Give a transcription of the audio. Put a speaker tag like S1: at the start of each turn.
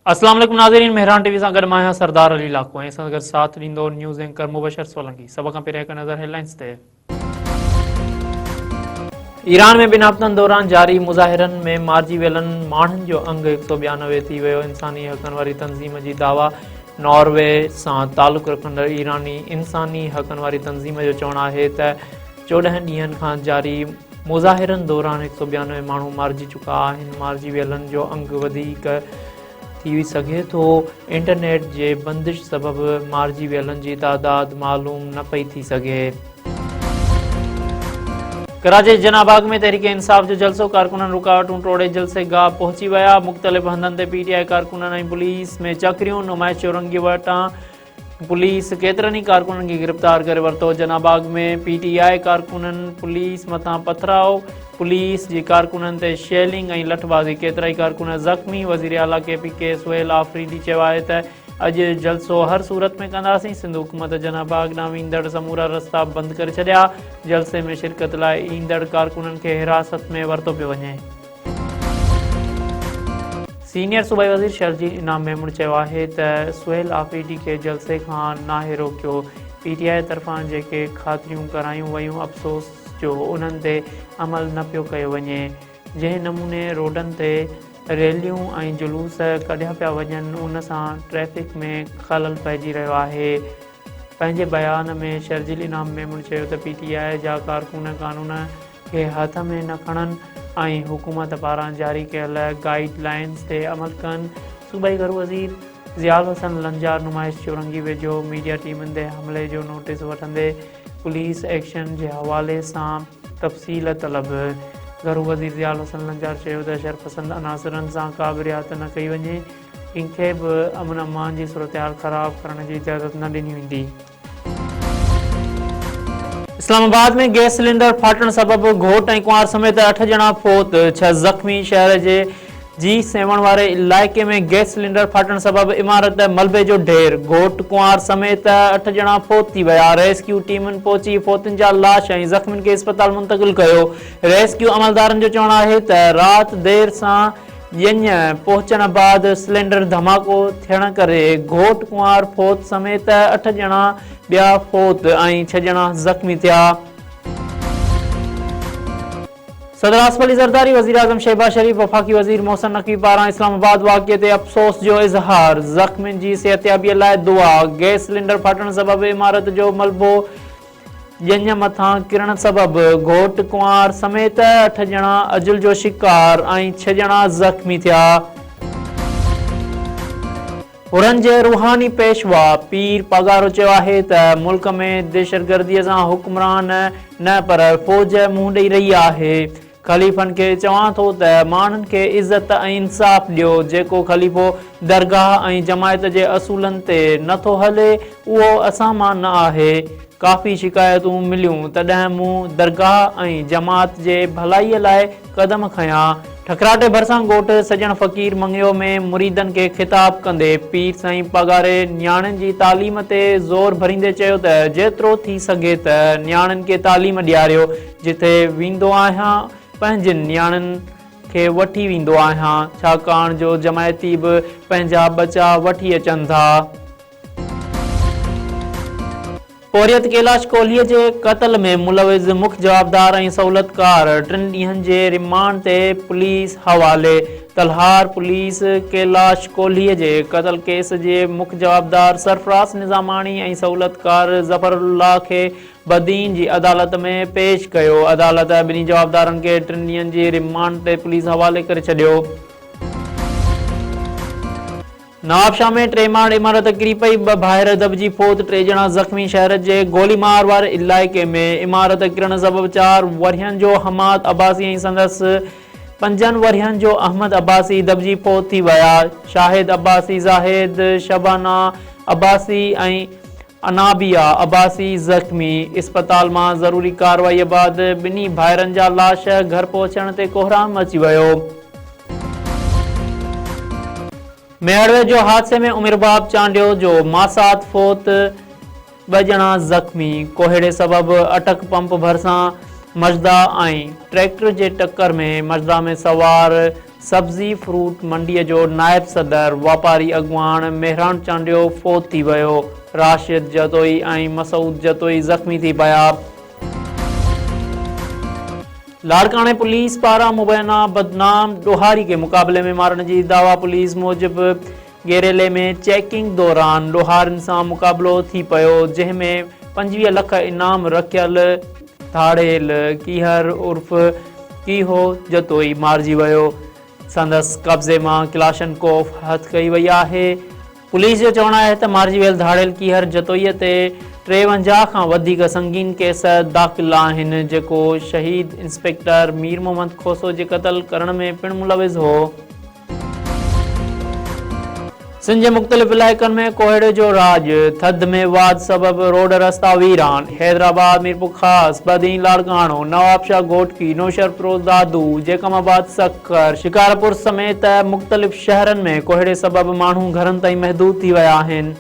S1: अस्सलाम वालेकुम नाज़रीन, मेहरान टीवी सां गॾु मां आहियां सरदार अली लाखो ऐं सां गॾु साथ ॾींदो न्यूज़ एंकर मुबशर सोलंकी। सभ खां पहिरियों हिकु नज़र हेडलाइंस ते। ईरान में ॿिनि हफ़्तनि दौरान जारी मुज़ाहिरनि में मारिजी वियलनि माण्हुनि जो अंग 192 थी वियो। इंसानी हक़नि वारी तंज़ीम जी दावा। नॉर्वे सां तालुक़ु रखंदड़ ईरानी इंसानी हक़नि वारी तंज़ीम जो चवणु आहे त 14 ॾींहंनि खां जारी मुज़ाहिरनि दौरान 192 माण्हू मारिजी चुका आहिनि। मारिजी वियलनि जो अंग वधीक थी सघे थो। इंटरनेट जे बंदिश सबबि मारिजी वियलनि जी तादाद मालूम न पई थी सघे। कराची जनाबाग में तहरीक इंसाफ़ जो जलसो। कारकुननि रुकावटूं टोड़े जलसे गाह पहुची विया। मुख़्तलिफ़ हंधनि ते पीटीआई कारकुननि ऐं पुलिस में चकरियूं। नुमाइश चौरंगी वटां पुलिस केतिरनि ई कारकुननि खे गिरफ़्तार करे वरितो। जनाबाग में पीटीआई कारकुननि पुलिस मथां पथराव। पुलिस जी कारकुननि ते शेलिंग ऐं लठबाज़ी। केतिरा ई कारकुन ज़ख़्मी। वज़ीर आला KPK सुहेल आफ़रीदी चयो आहे त अॼु जलसो हर सूरत में कंदासीं। सिंध हुकूमत जनाबाग ॾांहुं वेंदड़ समूरा रस्ता बंदि करे छॾिया। जलसे में शिरकत लाइ ईंदड़ कारकुननि खे हिरासत में वरितो पियो वञे। सीनियर सूबाई वज़ीर शर्जील इनाम मेमून चयो आहे त सुहेल आफ़रीदी खे जलसे खां नाहे रोकियो। पीटीआई तरफ़ां जेके ख़ातिरियूं करायूं वयूं अफ़सोस जो उन्हनि ते अमल न पियो कयो वञे। जंहिं नमूने रोडनि ते रैलियूं ऐं जुलूस कढिया पिया वञनि उन सां ट्रैफ़िक में ख़लल पइजी रहियो आहे। पंहिंजे बयान में शर्जील इनाम मेमून चयो त पीटीआई जा कारकुन कानून खे हथ में न खणनि ऐं हुकूमत पारां जारी कयल गाइड लाइन्स ते अमल कनि। सूबाई घरू वज़ीर ज़ियाल हसन लंजार नुमाइश चौरंगी वेझो मीडिया टीमुनि ते हमले जो नोटिस वठंदे पुलिस एक्शन जे हवाले सां तफ़सील तलब। घरू वज़ीर ज़ियाल हसन लंजार चयो त शरपसंद अनासरनि सां का बि रियात न कई वञे। कंहिंखे बि अमन अमान जी सूरतहाल ख़राब करण जी इजाज़त न ॾिनी वेंदी। इस्लामाबाद में गैस सिलेंडर फाटण सबबि घोट ऐं कुंवार समेत 8 ॼणा फोत, 6 ज़ख़्मी। शहर जे G7 वारे इलाइक़े में गैस सिलेंडर फाटण सबबि इमारत मलबे जो ढेर। घोट कुंवार समेत 8 ॼणा फोत थी विया। रेस्क्यू टीमुनि पहुची फोतुनि जा लाश ऐं ज़ख़्मियुनि खे इस्पताल मुंतक़िल कयो। रेस्क्यू अमलदारनि जो चवणु आहे त राति देर सां ॼञ पहुचण बैदि सिलेंडर धमाको थियण करे घोट कुंवार फोत समेत 8 ॼणा ॿिया फोत ऐं 6 ॼणा ज़ख़्मी थिया। सदर आसिफ अली ज़रदारी, वज़ीर आज़म शहबाज शरीफ़, वफ़ाक़ी वज़ीर मोहसिन नक़वी पारां इस्लामाबाद वाक़िए ते अफ़सोस जो इज़हार। ज़ख़्मियुनि जी सिहतयाबीअ लाइ दुआ। गैस सिलेंडर फाटण सबबि इमारत जो मलबो ॼञ मथां किरण सबबि घोट कुंवार समेत 8 ॼणा अजुल जो शिकार ऐं 6 ॼणा ज़ख़्मी थिया। हुरन जे रूहानी पेशवा पीर पगारो चयो आहे त मुल्क में दहशतगर्दीअ सां हुक्मरान न पर फ़ौज मुंहुं ॾेई रही आहे। ख़लीफ़नि खे चवां थो त माण्हुनि खे इज़त ऐं इंसाफ़ ॾियो। जेको ख़लीफ़ो दरगाह ऐं जमायत जे असूलनि ते नथो हले उहो असां मां न आहे। काफ़ी शिकायतूं मिलियूं तॾहिं मूं दरगाह ऐं जमात जे भलाईअ लाइ क़दम खयां। ठकराटे भरिसां ॻोठ सजण फ़क़ीर मंगियो में मुरीदनि खे ख़िताब कंदे पीर साईं पगारे नियाणियुनि जी तालीम ते ज़ोर भरींदे चयो त जेतिरो थी सघे त नियाणियुनि खे तालीम ॾियारियो। जिथे वेंदो आहियां पंहिंजनि नियाणियुनि खे वठी वेंदो आहियां, छाकाणि जो जमायती बि पंहिंजा बचा वठी अचनि था। पोरियत कैलाश कोहलीअ जे क़त्ल में मुलविज़ मुख्य जवाबदार ऐं सहूलियतकार 3 ॾींहंनि जे रिमांड ते पुलिस हवाले। तलहार पुलिस कैलाश कोहलीअ जे क़त्ल केस जे मुख्य जवाबदार सरफराज़ निज़ामाणी ऐं सहूलियतकार ज़फ़रुल्लाह खे बदीन जी अदालत में पेश कयो। अदालत ॿिन्ही जवाबदारनि खे 3 ॾींहंनि जी रिमांड ते पुलिस हवाले करे छॾियो। नवाबशाह में 3 माड़ इमारत किरी पई, 2 ॿाहिरि दॿिजी फोत, 3 ॼणा ज़ख़्मी। शहर जे गोलीमार वारे इलाइक़े में इमारत किरण सबबि 4 वरियनि जो हमाद अब्बासी ऐं संदसि 5 वरियनि जो अहमद अब्बासी दॿिजी फोत थी विया। शाहिद अब्बासी, ज़ाहिद, शबाना अब्बासी ऐं अनाबिया अब्बासी ज़ख़्मी। इस्पताल मां ज़रूरी कार्रवाईअ बैदि ॿिन्ही भाइरनि जा लाश घर पहुचण ते कोहराम अची वियो। मेहड़वे जो हादसे में उमिरबाब चांडियो जो मासात फोत, 2 ॼणा ज़ख़्मी। कोहेड़े सबबि अटक पंप भरिसां मजदा ऐं ट्रैक्टर जे टक्कर में मजदा में सवार सब्ज़ी फ्रूट मंडीअ जो नायब सदर वापारी अॻुवाण मेहरान चांडियो फ़ौत थी वियो। राशिद जतोई ऐं मसूद जतोई ज़ख़्मी थी पिया। लाड़काणे पुलिस पारां मुबैना बदनाम ॾोहारी के मुक़ाबले में मारण जी दावा। पुलिस मूजिबि गेरेले में चेकिंग दौरान ॾोहारनि सां मुक़ाबिलो थी पियो, जंहिंमें 25 लख इनाम रखियल धाड़ेल कीहर उर्फ़ कीहो जतोई मारिजी वियो। संदसि कब्ज़े मां क्लाशनकोफ हथ कई वई आहे। पुलिस जो चवणु आहे त मारिजी वियल धाड़ेल कीहर जतोईअ ते 53 खां वधीक संगीन केस दाख़िल आहिनि, जेको शहीद इंस्पेक्टर मीर मोहम्मद खोसो जे क़त्ल करण में पिणु मुलविज़ हो। सिंध जे मुख़्तलिफ़ इलाइक़नि में कोहीड़े जो राज, थधि में वाद सबबि रोड रस्ता वीरान। हैदराबाद, मीरपुर ख़ास, बदीन, लाड़काणो, नवाबशाह घोटकी, नौशहरपुर दादू, जेकमाबाद सक्कर, शिकारपुर समेत मुख़्तलिफ़ शहरनि में कोहीड़े सबबि माण्हू घरनि ताईं महदूद थी विया आहिनि।